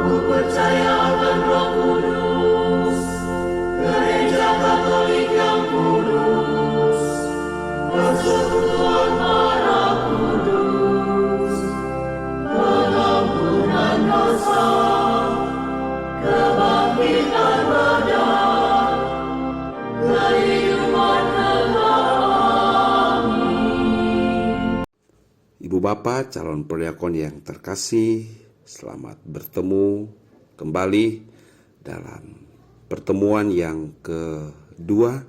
Aku percaya akan Roh Kudus, Gereja Katolik yang kudus, persekutuan darah kudus, pengampunan dosa, kebangkitan badan, kehidupan kekal. Ibu Bapak calon perdiakon yang terkasih, selamat bertemu kembali dalam pertemuan yang kedua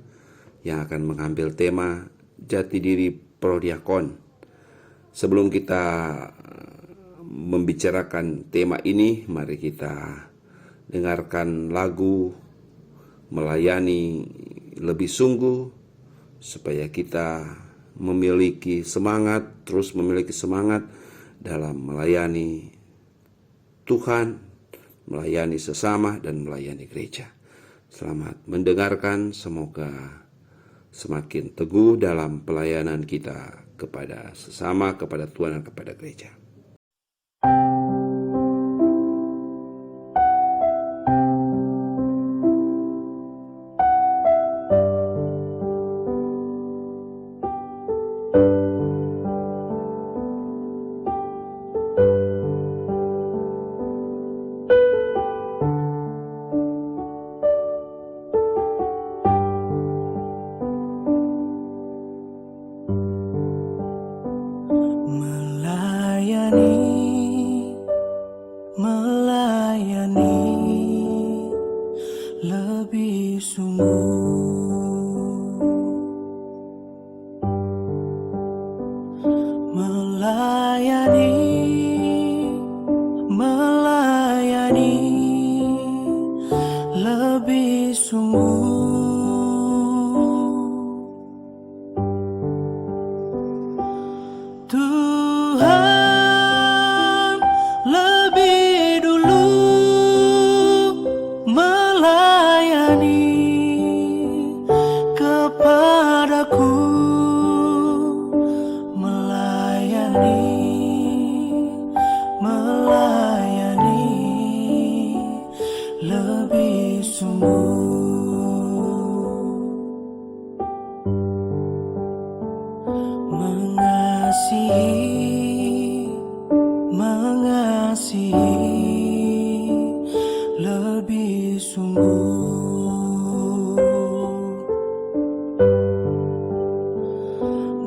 yang akan mengambil tema jati diri prodiakon. Sebelum kita membicarakan tema ini, mari kita dengarkan lagu Melayani Lebih Sungguh supaya kita terus memiliki semangat dalam melayani Tuhan, melayani sesama, dan melayani gereja. Selamat mendengarkan, semoga semakin teguh dalam pelayanan kita kepada sesama, kepada Tuhan, dan kepada gereja. Melayani lebih sungguh, melayani lebih sungguh. Tuhan lebih dulu melayani kepadaku, melayani lebih sungguh. Mengasihi lebih sungguh,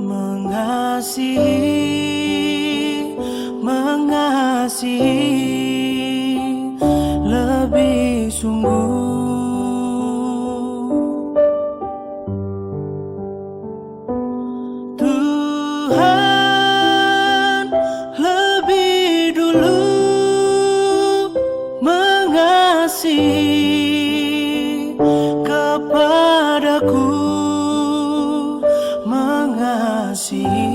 mengasihi lebih sungguh. Tuhan lebih dulu mengasihi kepadaku, mengasihi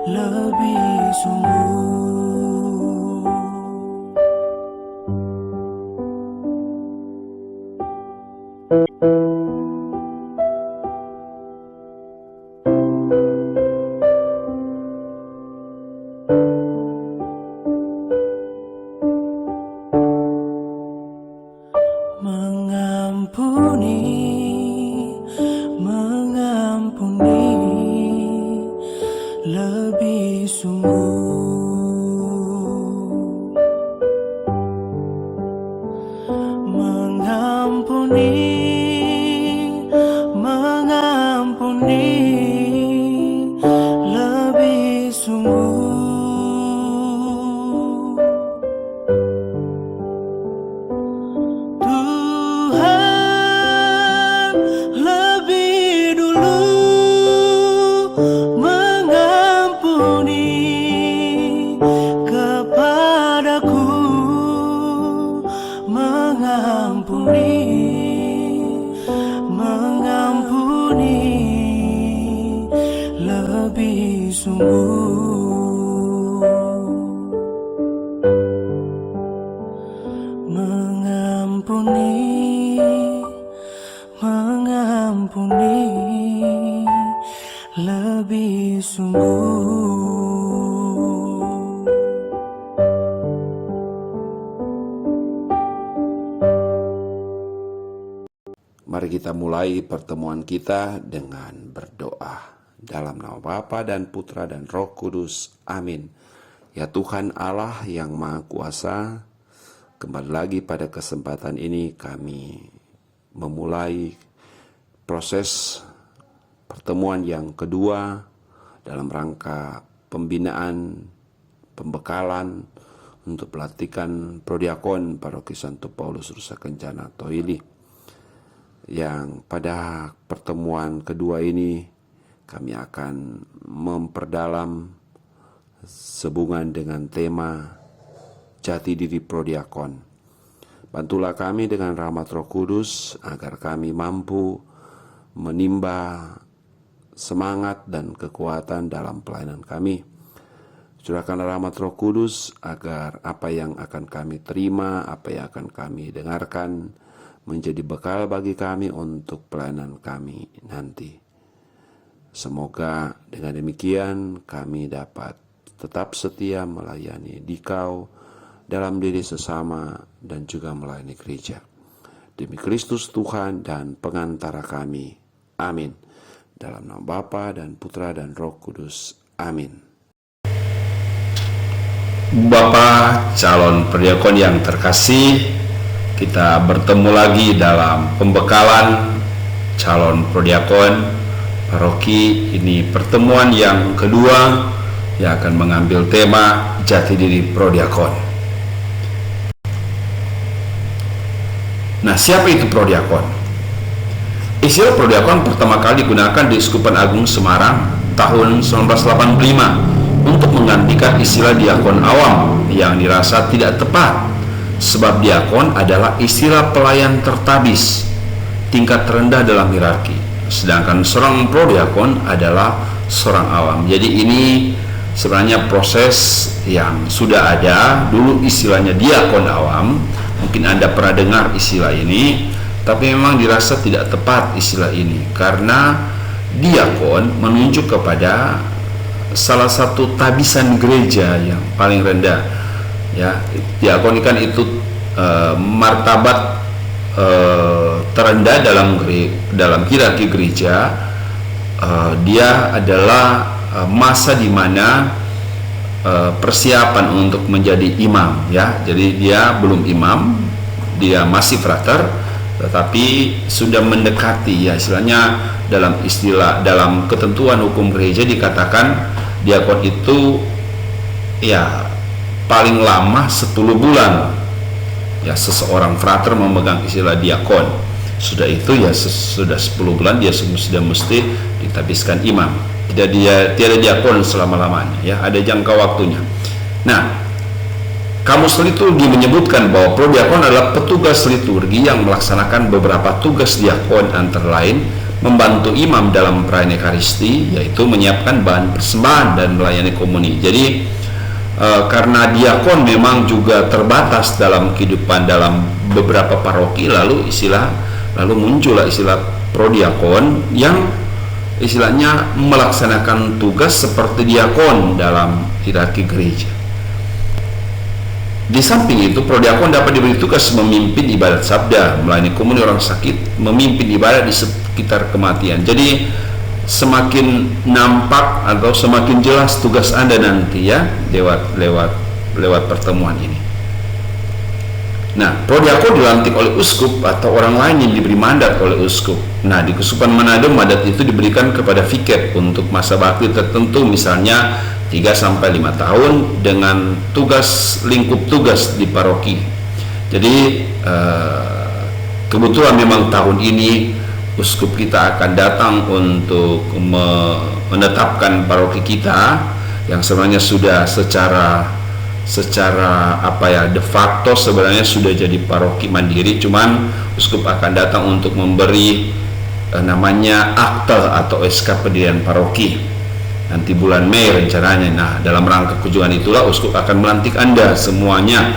lebih sungguh. Mengampuni lebih sungguh, mengampuni lebih sungguh. Tuhan lebih dulu mengampuni Mari kita mulai pertemuan kita dengan berdoa. Dalam nama Bapa dan Putra dan Roh Kudus. Amin. Ya Tuhan Allah yang Maha Kuasa, kembali lagi pada kesempatan ini kami memulai proses pertemuan yang kedua dalam rangka pembinaan, pembekalan untuk pelantikan prodiakon Paroki Santo Paulus Rusa Kencana Toili. Yang pada pertemuan kedua ini kami akan memperdalam sehubungan dengan tema jati diri prodiakon. Bantulah kami dengan rahmat Roh Kudus agar kami mampu menimba semangat dan kekuatan dalam pelayanan kami. Curahkanlah rahmat Roh Kudus agar apa yang akan kami terima, apa yang akan kami dengarkan menjadi bekal bagi kami untuk pelayanan kami nanti. Semoga dengan demikian kami dapat tetap setia melayani Dikau dalam diri sesama dan juga melayani gereja. Demi Kristus Tuhan dan pengantara kami. Amin. Dalam nama Bapa dan Putra dan Roh Kudus. Amin. Bapa calon prodiakon yang terkasih, kita bertemu lagi dalam pembekalan calon prodiakon paroki. Ini pertemuan yang kedua yang akan mengambil tema jati diri prodiakon. Nah, siapa itu prodiakon? Istilah prodiakon pertama kali digunakan di Uskupan Agung Semarang tahun 1985 untuk menggantikan istilah diakon awam yang dirasa tidak tepat, sebab diakon adalah istilah pelayan tertabis, tingkat terendah dalam hierarki, sedangkan seorang prodiakon adalah seorang awam. Jadi ini sebenarnya proses yang sudah ada. Dulu istilahnya diakon awam, mungkin Anda pernah dengar istilah ini, tapi memang dirasa tidak tepat istilah ini karena diakon menunjuk kepada salah satu tabisan gereja yang paling rendah. Ya, diakon kan itu martabat terendah dalam hierarki gereja. Dia adalah masa di mana persiapan untuk menjadi imam, ya. Jadi dia belum imam, dia masih frater, tetapi sudah mendekati, ya, istilahnya dalam ketentuan hukum gereja dikatakan diakon itu ya paling lama 10 bulan. Ya, seseorang frater memegang istilah diakon. Sudah itu ya sudah 10 bulan dia sudah mesti ditabiskan imam. Tiada diakon selama-lamanya, ya, ada jangka waktunya. Nah, Kamus Liturgi menyebutkan bahwa prodiakon adalah petugas liturgi yang melaksanakan beberapa tugas diakon, antara lain membantu imam dalam perayaan Ekaristi, yaitu menyiapkan bahan persembahan dan melayani komuni. Jadi karena diakon memang juga terbatas dalam kehidupan dalam beberapa paroki, lalu muncullah istilah prodiakon yang istilahnya melaksanakan tugas seperti diakon dalam hierarki gereja. Di samping itu, prodiakon dapat diberi tugas memimpin ibadat sabda, melayani komuni orang sakit, memimpin ibadat di sekitar kematian. Jadi semakin nampak atau semakin jelas tugas Anda nanti, ya, lewat pertemuan ini. Nah, prodiakon dilantik oleh uskup atau orang lain yang diberi mandat oleh uskup. Nah, di Keuskupan Manado mandat itu diberikan kepada viket untuk masa bakti tertentu, misalnya 3-5 tahun dengan lingkup tugas di paroki. Jadi kebetulan memang tahun ini uskup kita akan datang untuk menetapkan paroki kita yang sebenarnya sudah secara de facto sebenarnya sudah jadi paroki mandiri, cuman uskup akan datang untuk memberi namanya akte atau SK pendirian paroki nanti bulan Mei rencananya. Nah, dalam rangka kunjungan itulah uskup akan melantik Anda semuanya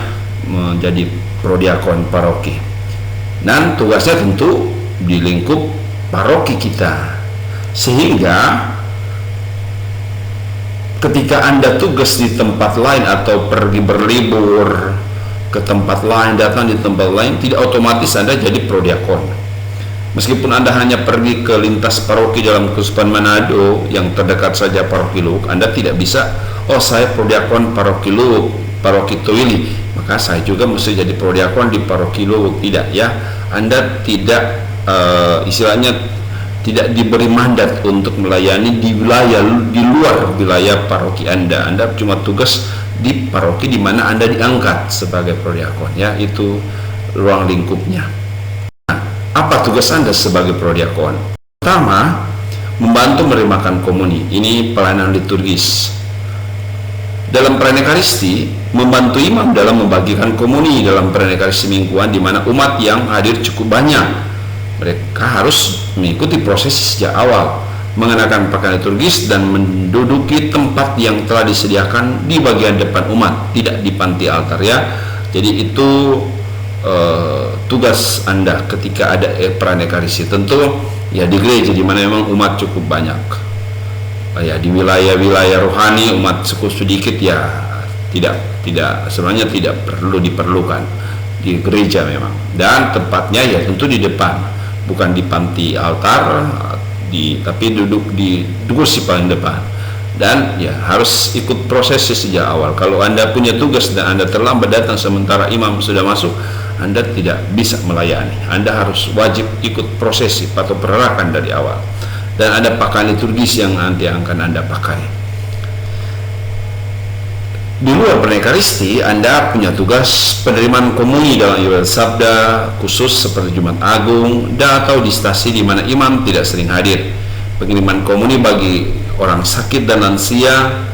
menjadi prodiakon paroki, dan tugasnya tentu di lingkup paroki kita, sehingga ketika Anda tugas di tempat lain atau pergi berlibur ke tempat lain, datang di tempat lain, tidak otomatis Anda jadi prodiakon. Meskipun Anda hanya pergi ke lintas paroki dalam Keuskupan Manado yang terdekat saja paroki Luwuk, Anda tidak bisa, oh saya prodiakon paroki Luwuk, paroki Towili, maka saya juga mesti jadi prodiakon di paroki Luwuk. Tidak ya, Anda tidak istilahnya tidak diberi mandat untuk melayani di luar wilayah paroki Anda. Anda cuma tugas di paroki di mana Anda diangkat sebagai prodiakon, ya, itu ruang lingkupnya. Nah, apa tugas Anda sebagai prodiakon? Pertama, membantu merimakan komuni. Ini pelayanan liturgis. Dalam perayaan Ekaristi, membantu imam dalam membagikan komuni dalam perayaan Ekaristi mingguan, di mana umat yang hadir cukup banyak. Mereka harus mengikuti prosesi sejak awal, mengenakan pakaian liturgis dan menduduki tempat yang telah disediakan di bagian depan umat, tidak di panti altar, ya. Jadi itu tugas Anda ketika ada perayaan Ekaristi. Tentu ya di gereja di mana memang umat cukup banyak. Ya di wilayah-wilayah rohani umat cukup sedikit, ya tidak sebenarnya tidak perlu diperlukan di gereja memang, dan tempatnya ya tentu di depan, bukan di panti altar, tapi duduk di kursi paling depan, dan ya harus ikut prosesi sejak awal. Kalau Anda punya tugas dan Anda terlambat datang sementara imam sudah masuk, Anda tidak bisa melayani. Anda harus wajib ikut prosesi atau perarakan dari awal. Dan ada pakaian liturgis yang nanti akan Anda pakai. Di luar perayaan Ekaristi, Anda punya tugas penerimaan komuni dalam ibadah sabda khusus seperti Jumat Agung dan atau di stasi di mana imam tidak sering hadir. Pengiriman komuni bagi orang sakit dan lansia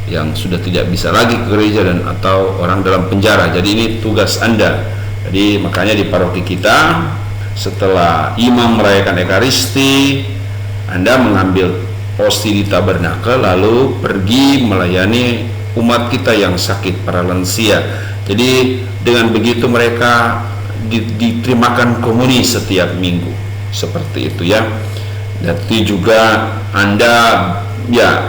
yang sudah tidak bisa lagi ke gereja dan atau orang dalam penjara. Jadi ini tugas Anda. Jadi makanya di paroki kita, setelah imam merayakan Ekaristi, Anda mengambil posti di tabernakel lalu pergi melayani umat kita yang sakit, para lansia. Jadi dengan begitu mereka diterimakan komuni setiap minggu, seperti itu, ya. Jadi juga Anda ya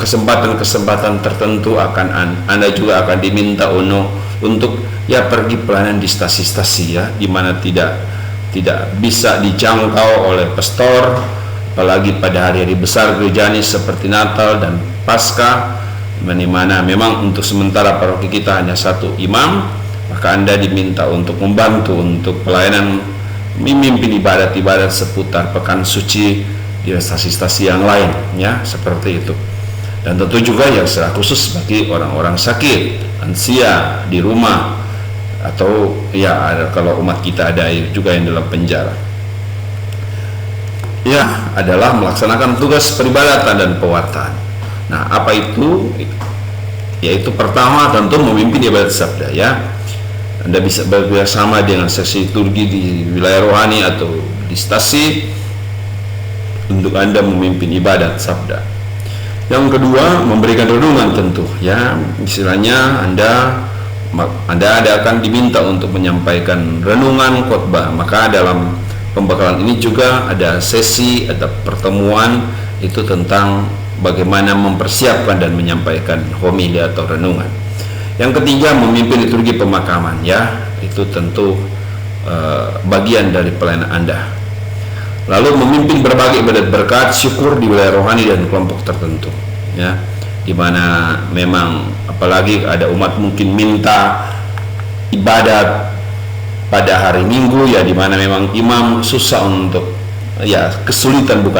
kesempatan-kesempatan tertentu Anda juga akan diminta untuk ya pergi pelayanan di stasi-stasi, ya, di mana tidak bisa dijangkau oleh pastor, apalagi pada hari-hari besar gerejani seperti Natal dan Paskah, di mana memang untuk sementara paroki kita hanya satu imam, maka Anda diminta untuk membantu untuk pelayanan memimpin ibadat-ibadat seputar pekan suci di stasi-stasi yang lain, ya, seperti itu. Dan tentu juga yang secara khusus bagi orang-orang sakit, lansia di rumah, atau ya kalau umat kita ada juga yang dalam penjara, ya, adalah melaksanakan tugas peribadatan dan pewartaan. Nah, apa itu? Yaitu pertama tentu memimpin ibadat sabda, ya. Anda bisa bekerjasama dengan seksi liturgi di wilayah rohani atau di stasi untuk Anda memimpin ibadat sabda. Yang kedua, memberikan renungan tentu, ya. Istilahnya Anda akan diminta untuk menyampaikan renungan khotbah. Maka dalam pembekalan ini juga ada sesi, ada pertemuan itu tentang bagaimana mempersiapkan dan menyampaikan homili atau renungan. Yang ketiga, memimpin liturgi pemakaman, ya, itu tentu bagian dari pelayanan Anda. Lalu memimpin berbagai ibadat berkat syukur di wilayah rohani dan kelompok tertentu, ya, di mana memang apalagi ada umat mungkin minta ibadat pada hari Minggu, ya, di mana memang imam susah untuk, ya, kesulitan untuk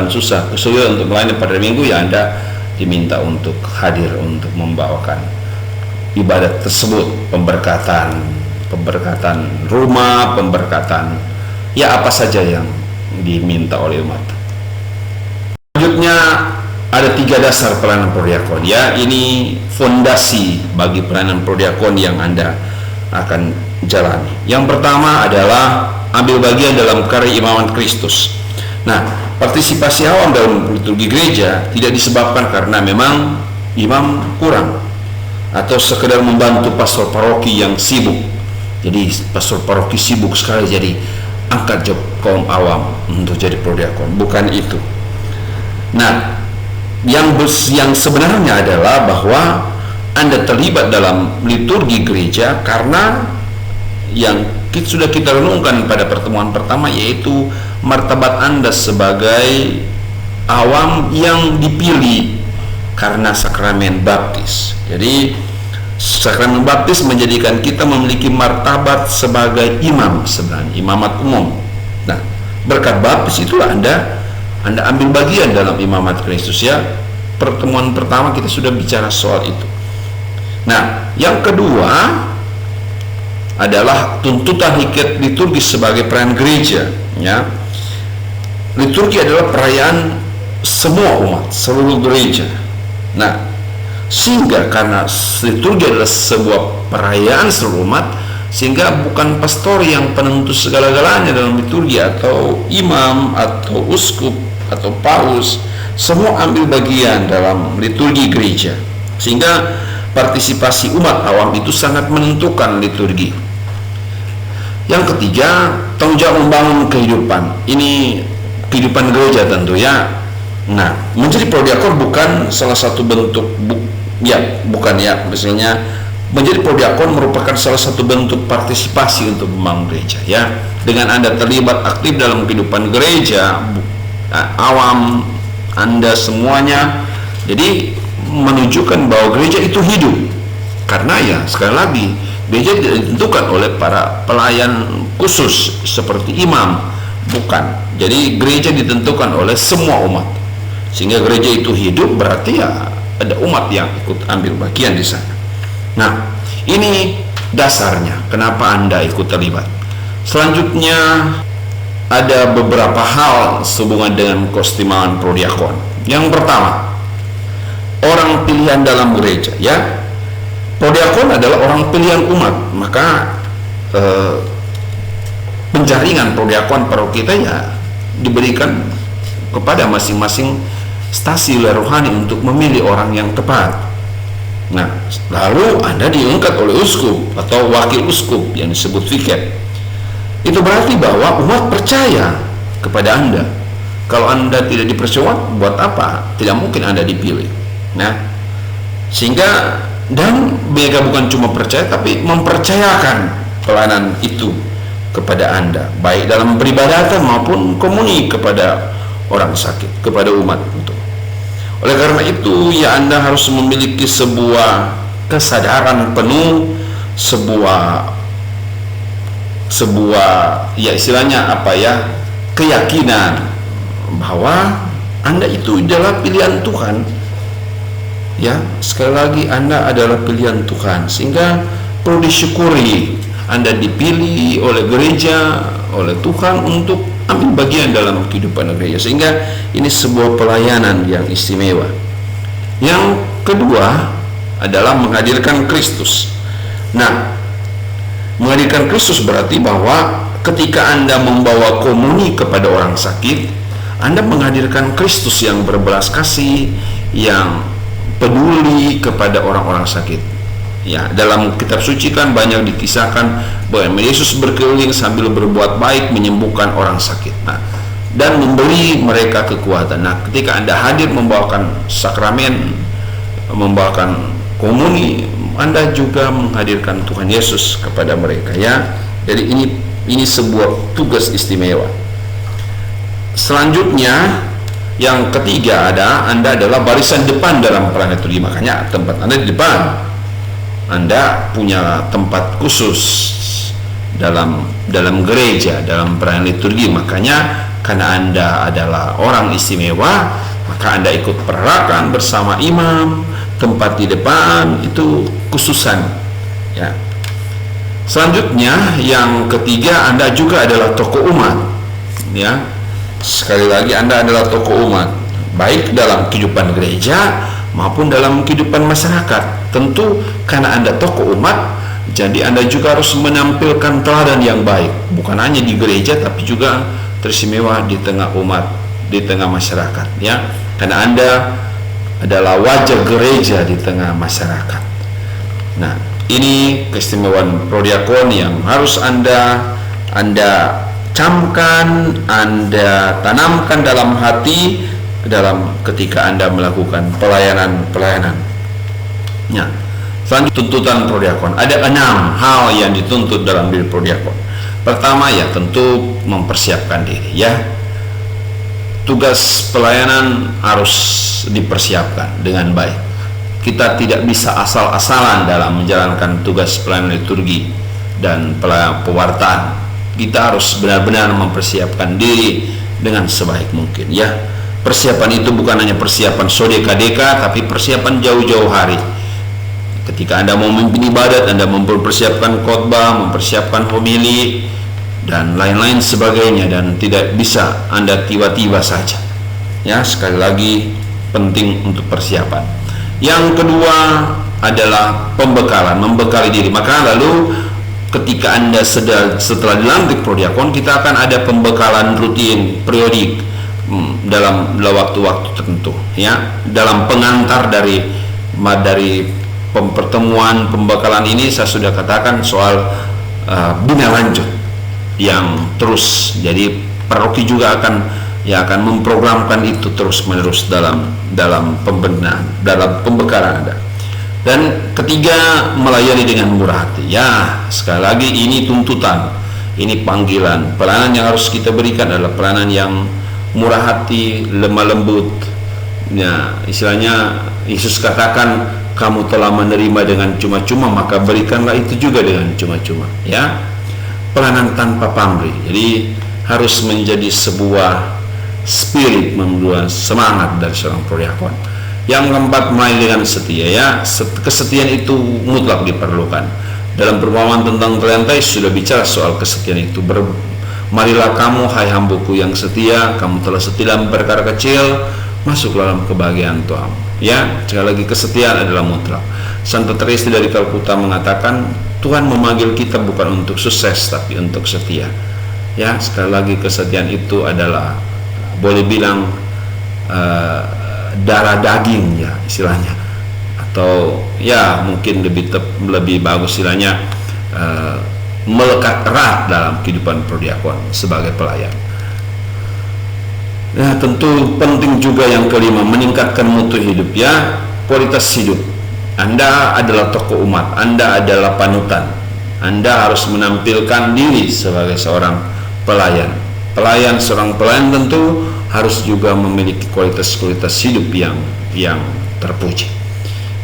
melayani pada hari Minggu, ya, Anda diminta untuk hadir untuk membawakan ibadat tersebut, pemberkatan rumah, pemberkatan ya apa saja yang diminta oleh umat. Selanjutnya ada 3 dasar pelayanan prodiakon, ya. Ini fondasi bagi pelayanan prodiakon yang Anda akan jalani. Yang pertama adalah ambil bagian dalam karya imaman Kristus. Nah, partisipasi awam dalam liturgi gereja tidak disebabkan karena memang imam kurang atau sekedar membantu pastor paroki yang sibuk. Jadi pastor paroki sibuk sekali, jadi angkat job kaum awam untuk jadi prodiakon. Bukan itu. Nah, yang sebenarnya adalah bahwa Anda terlibat dalam liturgi gereja karena yang sudah kita renungkan pada pertemuan pertama, yaitu martabat Anda sebagai awam yang dipilih karena sakramen baptis. Jadi sakramen baptis menjadikan kita memiliki martabat sebagai imam, sebenarnya imamat umum. Nah, berkat baptis itulah Anda ambil bagian dalam imamat Kristus, ya. Pertemuan pertama kita sudah bicara soal itu. Nah, yang kedua adalah tuntutan liturgis sebagai perayaan gereja, ya. Liturgi adalah perayaan semua umat, seluruh gereja. Nah, sehingga karena liturgi adalah sebuah perayaan seluruh umat, sehingga bukan pastor yang penentu segala-galanya dalam liturgi, atau imam, atau uskup, atau paus, semua ambil bagian dalam liturgi gereja, sehingga partisipasi umat awam itu sangat menentukan liturgi. Yang ketiga, tanggung jawab membangun kehidupan. Ini kehidupan gereja tentu, ya. Nah, menjadi prodiakon bukan salah satu bentuk misalnya menjadi prodiakon merupakan salah satu bentuk partisipasi untuk membangun gereja, ya. Dengan Anda terlibat aktif dalam kehidupan gereja awam Anda semuanya, jadi menunjukkan bahwa gereja itu hidup. Karena ya sekali lagi, gereja tidak ditentukan oleh para pelayan khusus seperti imam, bukan. Jadi gereja ditentukan oleh semua umat. Sehingga gereja itu hidup, berarti ya ada umat yang ikut ambil bagian di sana. Nah, ini dasarnya kenapa Anda ikut terlibat. Selanjutnya ada beberapa hal sehubungan dengan keistimewaan prodiakon. Yang pertama, orang pilihan dalam gereja, ya. Prodiakon adalah orang pilihan umat, maka penjaringan prodiakon paroki kita ya diberikan kepada masing-masing stasi rohani untuk memilih orang yang tepat. Nah, lalu Anda diangkat oleh uskup atau wakil uskup yang disebut viket. Itu berarti bahwa umat percaya kepada Anda. Kalau Anda tidak dipercaya, buat apa? Tidak mungkin Anda dipilih. Nah, sehingga dan mereka bukan cuma percaya, tapi mempercayakan pelayanan itu kepada Anda, baik dalam peribadatan maupun komuni kepada orang sakit, kepada umat itu. Oleh karena itu, ya Anda harus memiliki sebuah kesadaran penuh, sebuah ya istilahnya apa ya, keyakinan bahwa Anda itu adalah pilihan Tuhan. Ya, sekali lagi Anda adalah pilihan Tuhan, sehingga perlu disyukuri Anda dipilih oleh gereja, oleh Tuhan untuk ambil bagian dalam kehidupan gereja, sehingga ini sebuah pelayanan yang istimewa. Yang kedua adalah menghadirkan Kristus. Nah, menghadirkan Kristus berarti bahwa ketika Anda membawa komuni kepada orang sakit, Anda menghadirkan Kristus yang berbelas kasih, yang peduli kepada orang-orang sakit. Ya, dalam kitab suci kan banyak dikisahkan bahwa Yesus berkeliling sambil berbuat baik menyembuhkan orang sakit. Nah, dan memberi mereka kekuatan. Nah, ketika Anda hadir membawakan sakramen, membawakan komuni, Anda juga menghadirkan Tuhan Yesus kepada mereka, ya. Jadi ini sebuah tugas istimewa. Selanjutnya yang ketiga Anda adalah barisan depan dalam perayaan liturgi. Makanya tempat Anda di depan. Anda punya tempat khusus dalam gereja, dalam perayaan liturgi. Makanya karena Anda adalah orang istimewa, maka Anda ikut perarakan bersama imam, tempat di depan itu khususan, ya. Selanjutnya yang ketiga, Anda juga adalah tokoh umat, ya. Sekali lagi Anda adalah tokoh umat, baik dalam kehidupan gereja maupun dalam kehidupan masyarakat. Tentu karena Anda tokoh umat, jadi Anda juga harus menampilkan teladan yang baik, bukan hanya di gereja tapi juga teristimewa di tengah umat, di tengah masyarakat, ya. Karena Anda adalah wajah gereja di tengah masyarakat. Nah, ini keistimewaan prodiakon yang harus Anda camkan, Anda tanamkan dalam hati ketika Anda melakukan pelayanan. Nah, selanjutnya tuntutan prodiakon. Ada 6 hal yang dituntut dalam diri prodiakon. Pertama ya tentu mempersiapkan diri ya. Tugas pelayanan harus dipersiapkan dengan baik. Kita tidak bisa asal-asalan dalam menjalankan tugas pelayanan liturgi dan pewartaan. Kita harus benar-benar mempersiapkan diri dengan sebaik mungkin ya. Persiapan itu bukan hanya persiapan sodeka-deka, tapi persiapan jauh-jauh hari. Ketika Anda mau memimpin ibadat, Anda mempersiapkan khotbah, mempersiapkan homili dan lain-lain sebagainya, dan tidak bisa Anda tiba-tiba saja. Ya, sekali lagi penting untuk persiapan. Yang kedua adalah pembekalan, membekali diri. Maka lalu ketika Anda setelah dilantik prodiakon, kita akan ada pembekalan rutin periodik dalam waktu-waktu tertentu ya. Dalam pengantar dari pertemuan pembekalan ini saya sudah katakan soal bina lanjut yang terus. Jadi paroki juga akan memprogramkan itu terus-menerus dalam pembekalan Anda. Dan ketiga, melayani dengan murah hati. Ya, sekali lagi ini tuntutan, ini panggilan. Pelayanan yang harus kita berikan adalah pelayanan yang murah hati, lemah lembut. Ya, istilahnya Yesus katakan, kamu telah menerima dengan cuma-cuma, maka berikanlah itu juga dengan cuma-cuma. Ya, pelayanan tanpa pamrih. Jadi harus menjadi sebuah spirit, membuat semangat dari seorang prodiakon. Yang keempat, melayani dengan setia ya. Kesetiaan itu mutlak diperlukan. Dalam perumpamaan tentang talentai sudah bicara soal kesetiaan itu. Marilah kamu hai hambaku yang setia, kamu telah setia dalam perkara kecil, masuk dalam kebahagiaan Tuhan. Ya, sekali lagi kesetiaan adalah mutlak. Santa Teresa dari Kalkuta mengatakan, Tuhan memanggil kita bukan untuk sukses tapi untuk setia. Ya, sekali lagi kesetiaan itu adalah boleh bilang darah daging ya istilahnya, atau ya mungkin lebih bagus istilahnya melekat erat dalam kehidupan prodiakon sebagai pelayan. Nah, tentu penting juga yang kelima, meningkatkan mutu hidup ya, kualitas hidup. Anda adalah tokoh umat, Anda adalah panutan. Anda harus menampilkan diri sebagai seorang pelayan. Seorang pelayan tentu harus juga memiliki kualitas-kualitas hidup yang terpuji.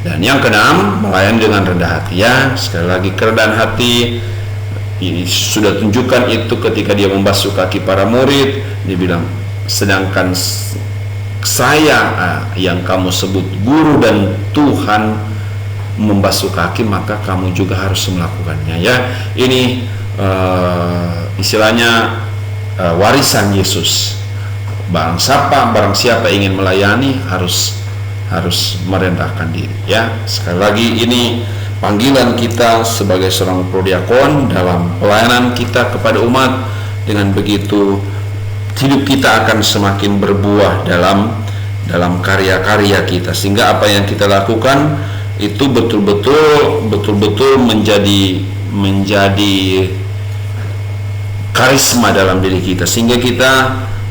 Dan yang keenam, melayani dengan rendah hati ya. Sekali lagi, kerendahan hati sudah tunjukkan itu ketika dia membasuh kaki para murid. Dia bilang, sedangkan saya yang kamu sebut guru dan Tuhan membasuh kaki, maka kamu juga harus melakukannya ya. Ini istilahnya warisan Yesus. Barang siapa ingin melayani harus merendahkan diri ya. Sekali lagi, ini panggilan kita sebagai seorang prodiakon dalam pelayanan kita kepada umat. Dengan begitu hidup kita akan semakin berbuah dalam karya-karya kita, sehingga apa yang kita lakukan itu betul-betul menjadi karisma dalam diri kita, sehingga kita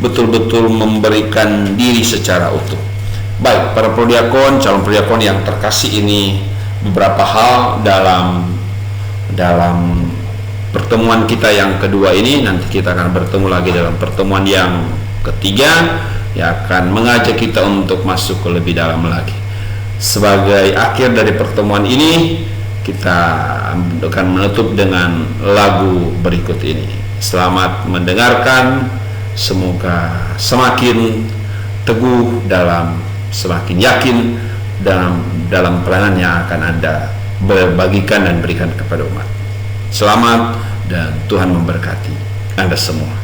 betul-betul memberikan diri secara utuh. Baik, para prodiakon, calon prodiakon yang terkasih, ini beberapa hal dalam pertemuan kita yang kedua ini. Nanti kita akan bertemu lagi dalam pertemuan yang ketiga yang akan mengajak kita untuk masuk ke lebih dalam lagi. Sebagai akhir dari pertemuan ini, kita akan menutup dengan lagu berikut ini. Selamat mendengarkan, semoga semakin teguh semakin yakin dalam pelayanan yang akan Anda bagikan dan berikan kepada umat. Selamat dan Tuhan memberkati Anda semua.